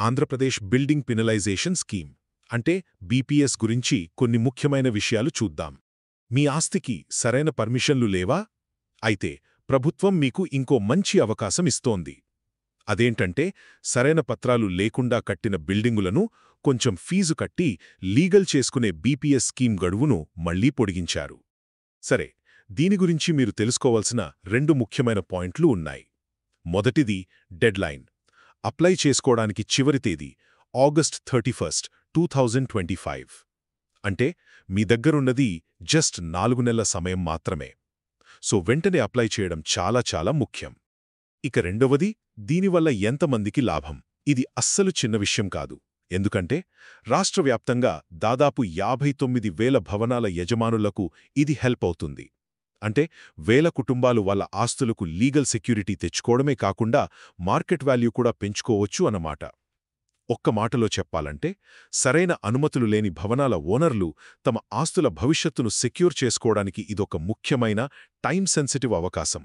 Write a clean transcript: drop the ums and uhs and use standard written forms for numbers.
Andhra Pradesh building penalisation scheme అంటే BPS గురించి కొన్ని ముఖ్యమైన విషయాలు చూద్దాం. మీ ఆస్తికి సరైన పర్మిషన్లు లేవా? అయితే ప్రభుత్వం మీకు ఇంకో మంచి అవకాశం ఇస్తోంది. అదేంటంటే సరైన పత్రాలు లేకుండా కట్టిన బిల్డింగులను కొంచెం ఫీజు కట్టి లీగల్ చేసుకునే బీపీఎస్ స్కీమ్ గడువును మళ్లీ పొడిగించారు. సరే, దీని గురించి మీరు తెలుసుకోవాల్సిన రెండు ముఖ్యమైన పాయింట్లు ఉన్నాయి. మొదటిది డెడ్లైన్. అప్లై చేసుకోవడానికి చివరి తేదీ ఆగస్ట్ 31, 2025. అంటే మీ దగ్గరున్నది జస్ట్ 4 నెలల సమయం మాత్రమే. సో వెంటనే అప్లై చేయడం చాలా చాలా ముఖ్యం. ఇక రెండవది, దీనివల్ల ఎంతమందికి లాభం? ఇది అస్సలు చిన్న విషయం కాదు. ఎందుకంటే రాష్ట్రవ్యాప్తంగా దాదాపు 59,000 భవనాల యజమానులకు ఇది హెల్ప్ అవుతుంది. అంటే వేల కుటుంబాలు వాళ్ళ ఆస్తులకు లీగల్ సెక్యూరిటీ తెచ్చుకోవడమే కాకుండా మార్కెట్ వాల్యూ కూడా పెంచుకోవచ్చు అన్నమాట. ఒక్క మాటలో చెప్పాలంటే సరైన అనుమతులు లేని భవనాల ఓనర్లు తమ ఆస్తుల భవిష్యత్తును సెక్యూర్ చేసుకోవడానికి ఇదొక ముఖ్యమైన టైం సెన్సిటివ్ అవకాశం.